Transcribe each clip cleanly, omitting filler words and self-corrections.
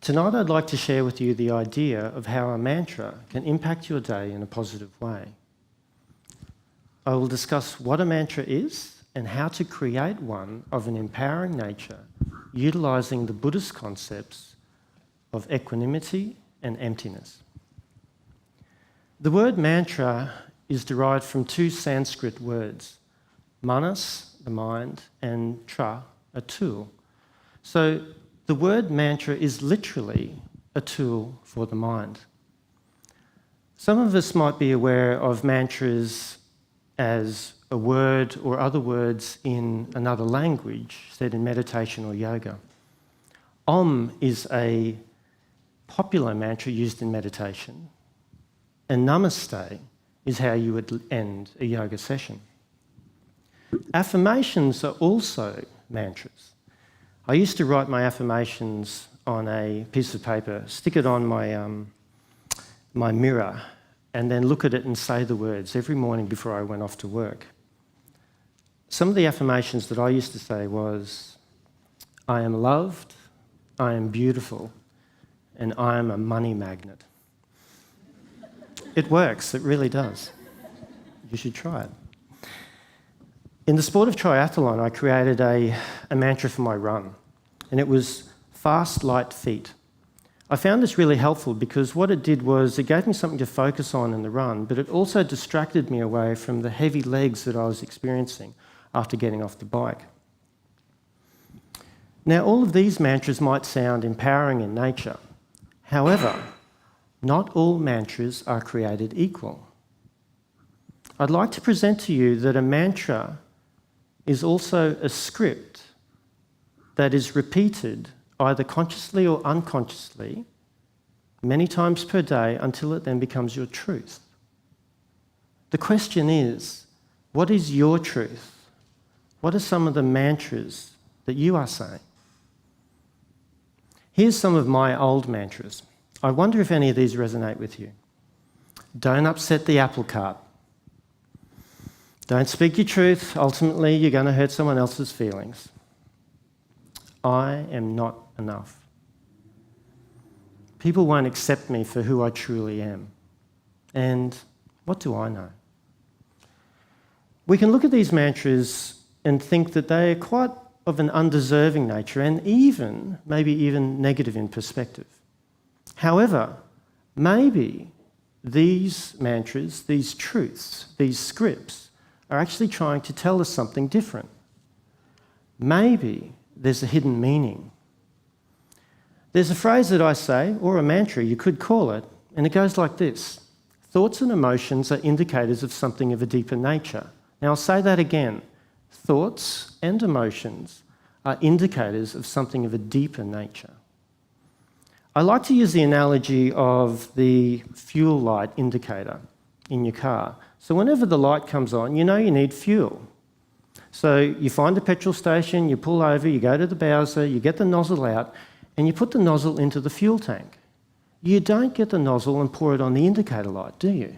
Tonight I'd like to share with you the idea of how a mantra can impact your day in a positive way. I will discuss what a mantra is and how to create one of an empowering nature, utilising the Buddhist concepts of equanimity and emptiness. The word mantra is derived from two Sanskrit words, manas, the mind, and tra, a tool. So the word mantra is literally a tool for the mind. Some of us might be aware of mantras as a word or other words in another language said in meditation or yoga. Om is a popular mantra used in meditation, and namaste is how you would end a yoga session. Affirmations are also mantras. I used to write my affirmations on a piece of paper, stick it on my mirror, and then look at it and say the words every morning before I went off to work. Some of the affirmations that I used to say was, I am loved, I am beautiful, and I am a money magnet. It works, it really does. You should try it. In the sport of triathlon, I created a mantra for my run, and it was fast, light feet. I found this really helpful because what it did was it gave me something to focus on in the run, but it also distracted me away from the heavy legs that I was experiencing after getting off the bike. Now, all of these mantras might sound empowering in nature. However, not all mantras are created equal. I'd like to present to you that a mantra is also a script that is repeated either consciously or unconsciously many times per day until it then becomes your truth. The question is, what is your truth? What are some of the mantras that you are saying? Here's some of my old mantras. I wonder if any of these resonate with you. Don't upset the apple cart. Don't speak your truth. Ultimately, you're going to hurt someone else's feelings. I am not enough. People won't accept me for who I truly am. And what do I know? We can look at these mantras and think that they are quite of an undeserving nature and maybe even negative in perspective. However, maybe these mantras, these truths, these scripts are actually trying to tell us something different. Maybe there's a hidden meaning. There's a phrase that I say, or a mantra, you could call it, and it goes like this. Thoughts and emotions are indicators of something of a deeper nature. Now, I'll say that again. Thoughts and emotions are indicators of something of a deeper nature. I like to use the analogy of the fuel light indicator in your car. So whenever the light comes on, you know you need fuel. So you find a petrol station, you pull over, you go to the Bowser, you get the nozzle out, and you put the nozzle into the fuel tank. You don't get the nozzle and pour it on the indicator light, do you?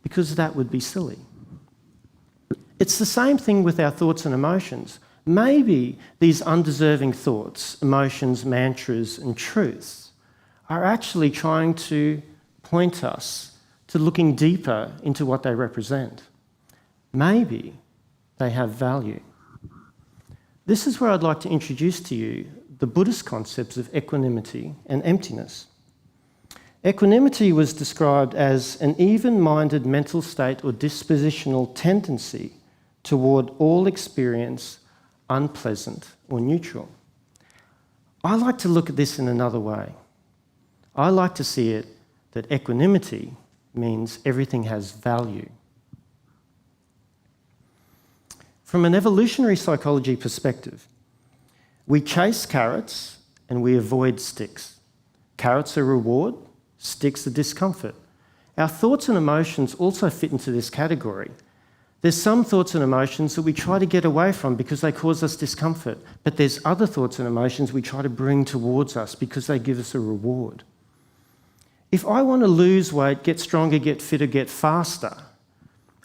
Because that would be silly. It's the same thing with our thoughts and emotions. Maybe these undeserving thoughts, emotions, mantras, and truths are actually trying to point us to looking deeper into what they represent. Maybe they have value. This is where I'd like to introduce to you the Buddhist concepts of equanimity and emptiness. Equanimity was described as an even-minded mental state or dispositional tendency toward all experience, unpleasant or neutral. I like to look at this in another way. I like to see it that equanimity means everything has value. From an evolutionary psychology perspective, we chase carrots and we avoid sticks. Carrots are reward, sticks are discomfort. Our thoughts and emotions also fit into this category. There's some thoughts and emotions that we try to get away from because they cause us discomfort, but there's other thoughts and emotions we try to bring towards us because they give us a reward. If I want to lose weight, get stronger, get fitter, get faster,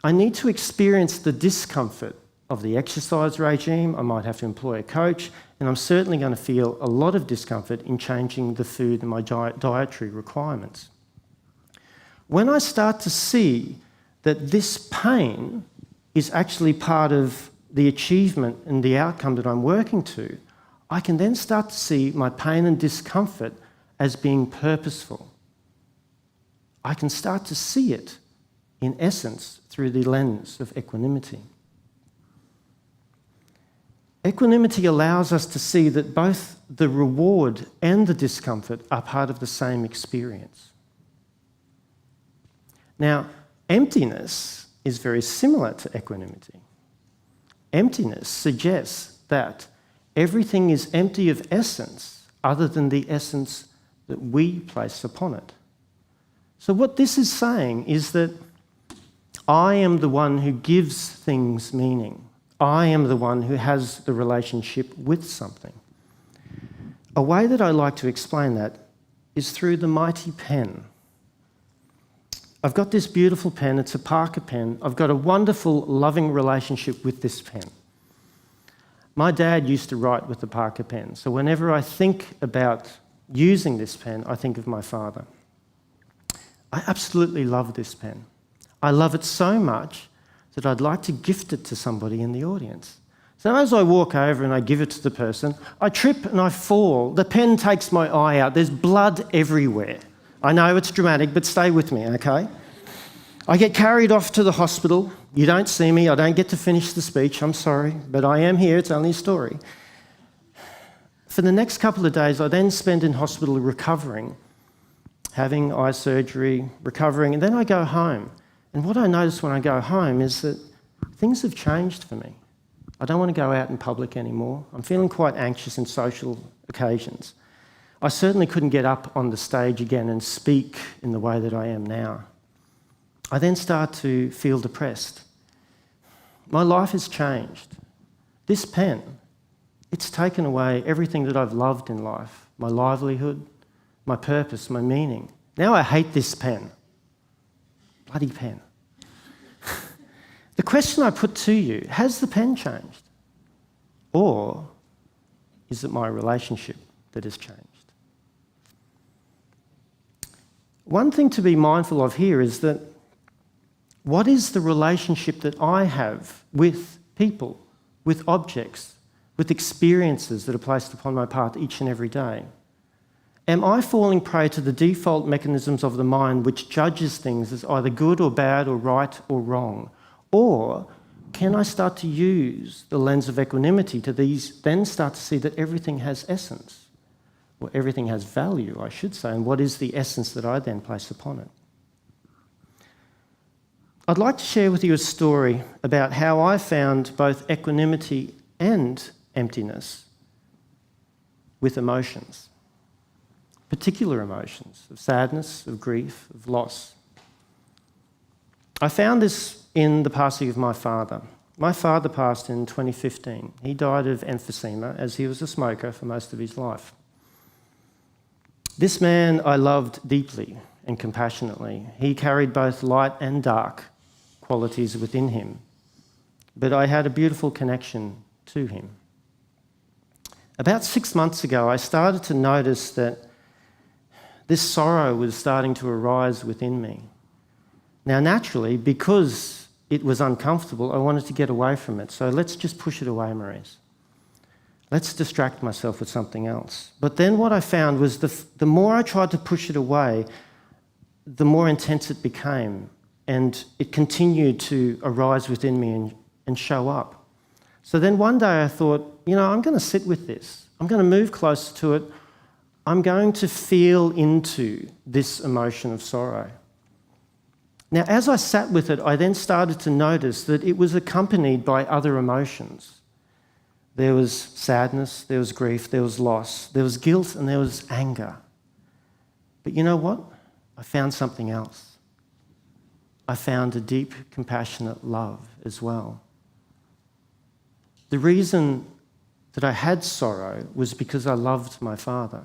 I need to experience the discomfort of the exercise regime, I might have to employ a coach, and I'm certainly going to feel a lot of discomfort in changing the food and my dietary requirements. When I start to see that this pain is actually part of the achievement and the outcome that I'm working to, I can then start to see my pain and discomfort as being purposeful. I can start to see it, in essence, through the lens of equanimity. Equanimity allows us to see that both the reward and the discomfort are part of the same experience. Now, emptiness is very similar to equanimity. Emptiness suggests that everything is empty of essence other than the essence that we place upon it. So what this is saying is that I am the one who gives things meaning. I am the one who has the relationship with something. A way that I like to explain that is through the mighty pen. I've got this beautiful pen, it's a Parker pen. I've got a wonderful, loving relationship with this pen. My dad used to write with the Parker pen, so whenever I think about using this pen, I think of my father. I absolutely love this pen. I love it so much that I'd like to gift it to somebody in the audience. So as I walk over and I give it to the person, I trip and I fall. The pen takes my eye out. There's blood everywhere. I know it's dramatic, but stay with me, okay? I get carried off to the hospital. You don't see me. I don't get to finish the speech. I'm sorry, but I am here. It's only a story. For the next couple of days, I then spend in hospital recovering, having eye surgery, recovering, and then I go home. And what I notice when I go home is that things have changed for me. I don't want to go out in public anymore. I'm feeling quite anxious in social occasions. I certainly couldn't get up on the stage again and speak in the way that I am now. I then start to feel depressed. My life has changed. This pen, it's taken away everything that I've loved in life, my livelihood, my purpose, my meaning. Now I hate this pen. Bloody pen. The question I put to you, has the pen changed? Or is it my relationship that has changed? One thing to be mindful of here is that what is the relationship that I have with people, with objects, with experiences that are placed upon my path each and every day? Am I falling prey to the default mechanisms of the mind which judges things as either good or bad or right or wrong? Or can I start to use the lens of equanimity to then start to see that everything has essence, or everything has value, I should say, and what is the essence that I then place upon it? I'd like to share with you a story about how I found both equanimity and emptiness with emotions. Particular emotions of sadness, of grief, of loss. I found this in the passing of my father. My father passed in 2015. He died of emphysema as he was a smoker for most of his life. This man I loved deeply and compassionately. He carried both light and dark qualities within him, but I had a beautiful connection to him. About 6 months ago, I started to notice that this sorrow was starting to arise within me. Now, naturally, because it was uncomfortable, I wanted to get away from it. So let's just push it away, Maurice. Let's distract myself with something else. But then what I found was the more I tried to push it away, the more intense it became. And it continued to arise within me and show up. So then one day I thought, I'm going to sit with this. I'm going to move closer to it. I'm going to feel into this emotion of sorrow. Now, as I sat with it, I then started to notice that it was accompanied by other emotions. There was sadness, there was grief, there was loss, there was guilt, and there was anger. But you know what? I found something else. I found a deep, compassionate love as well. The reason that I had sorrow was because I loved my father.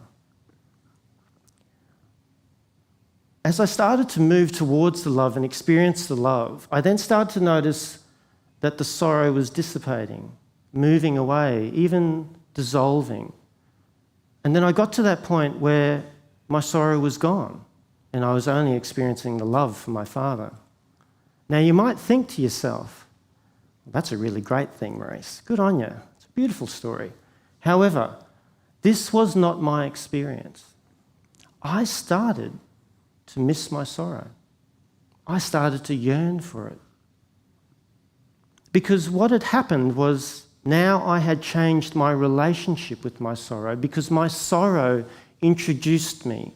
As I started to move towards the love and experience the love, I then started to notice that the sorrow was dissipating, moving away, even dissolving. And then I got to that point where my sorrow was gone and I was only experiencing the love for my Father. Now you might think to yourself, well, that's a really great thing, Maurice. Good on you. It's a beautiful story. However, this was not my experience. I started to miss my sorrow. I started to yearn for it. Because what had happened was now I had changed my relationship with my sorrow because my sorrow introduced me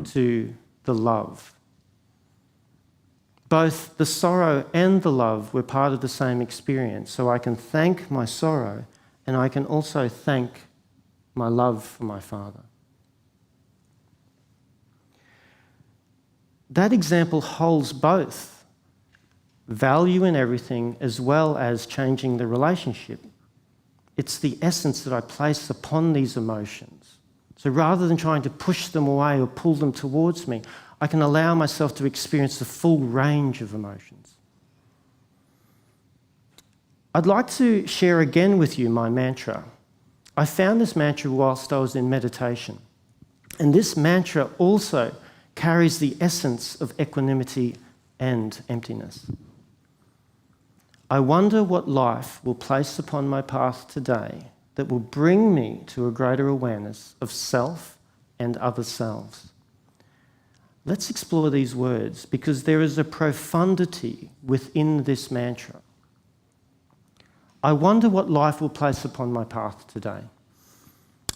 to the love. Both the sorrow and the love were part of the same experience. So I can thank my sorrow and I can also thank my love for my Father. That example holds both value in everything as well as changing the relationship. It's the essence that I place upon these emotions. So rather than trying to push them away or pull them towards me, I can allow myself to experience the full range of emotions. I'd like to share again with you my mantra. I found this mantra whilst I was in meditation. And this mantra also carries the essence of equanimity and emptiness. I wonder what life will place upon my path today that will bring me to a greater awareness of self and other selves. Let's explore these words because there is a profundity within this mantra. I wonder what life will place upon my path today.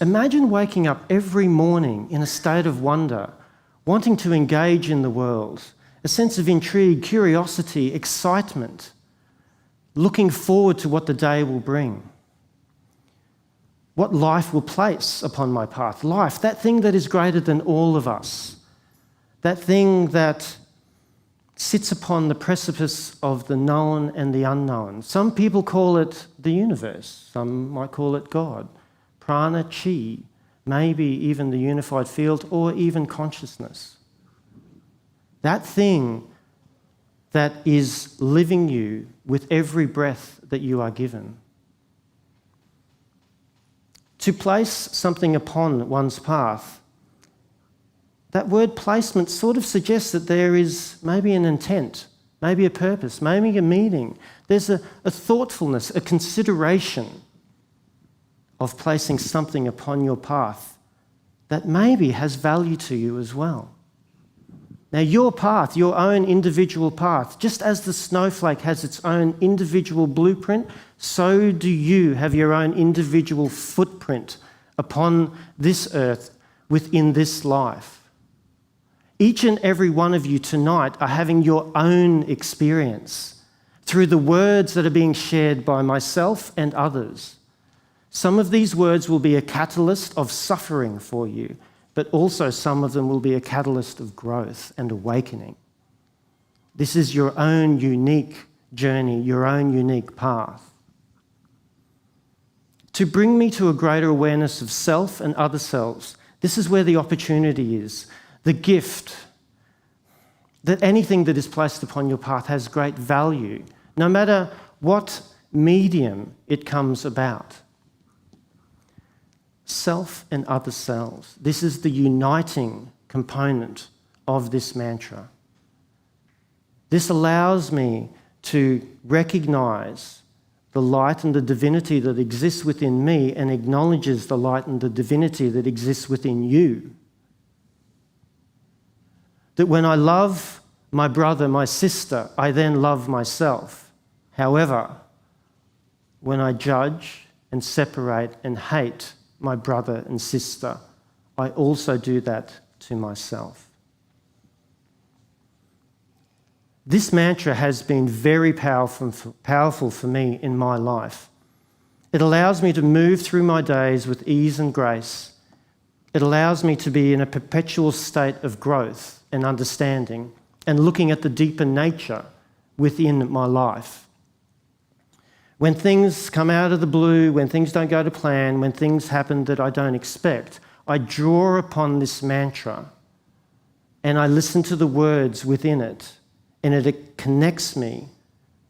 Imagine waking up every morning in a state of wonder, wanting to engage in the world, a sense of intrigue, curiosity, excitement, looking forward to what the day will bring. What life will place upon my path. Life, that thing that is greater than all of us. That thing that sits upon the precipice of the known and the unknown. Some people call it the universe. Some might call it God. Prana, chi, maybe even the unified field or even consciousness. That thing that is living you with every breath that you are given. To place something upon one's path, that word placement sort of suggests that there is maybe an intent, maybe a purpose, maybe a meaning. There's a thoughtfulness, a consideration of placing something upon your path that maybe has value to you as well. Now, your path, your own individual path, just as the snowflake has its own individual blueprint, so do you have your own individual footprint upon this earth within this life. Each and every one of you tonight are having your own experience through the words that are being shared by myself and others. Some of these words will be a catalyst of suffering for you, but also some of them will be a catalyst of growth and awakening. This is your own unique journey, your own unique path. To bring me to a greater awareness of self and other selves, this is where the opportunity is, the gift, that anything that is placed upon your path has great value, no matter what medium it comes about. Self and other selves. This is the uniting component of this mantra. This allows me to recognize the light and the divinity that exists within me and acknowledges the light and the divinity that exists within you. That when I love my brother, my sister, I then love myself. However, when I judge and separate and hate my brother and sister, I also do that to myself. This mantra has been very powerful for me in my life. It allows me to move through my days with ease and grace. It allows me to be in a perpetual state of growth and understanding and looking at the deeper nature within my life. When things come out of the blue, when things don't go to plan, when things happen that I don't expect, I draw upon this mantra and I listen to the words within it, and it connects me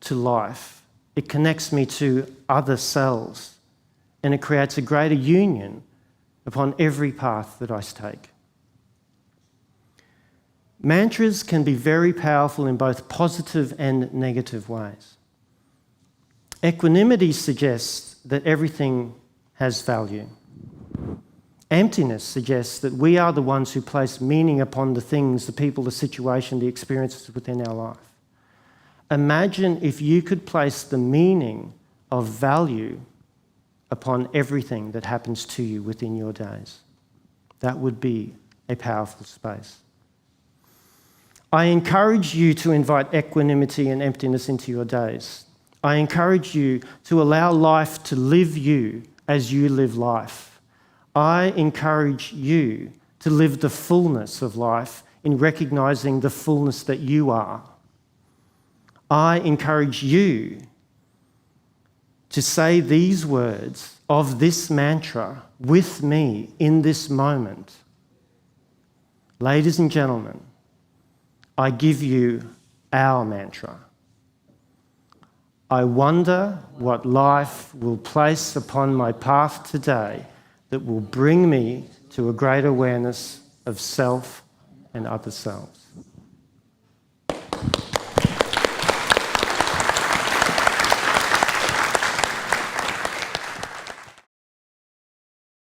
to life. It connects me to other selves, and it creates a greater union upon every path that I take. Mantras can be very powerful in both positive and negative ways. Equanimity suggests that everything has value. Emptiness suggests that we are the ones who place meaning upon the things, the people, the situation, the experiences within our life. Imagine if you could place the meaning of value upon everything that happens to you within your days. That would be a powerful space. I encourage you to invite equanimity and emptiness into your days. I encourage you to allow life to live you as you live life. I encourage you to live the fullness of life in recognizing the fullness that you are. I encourage you to say these words of this mantra with me in this moment. Ladies and gentlemen, I give you our mantra. I wonder what life will place upon my path today that will bring me to a great awareness of self and other selves.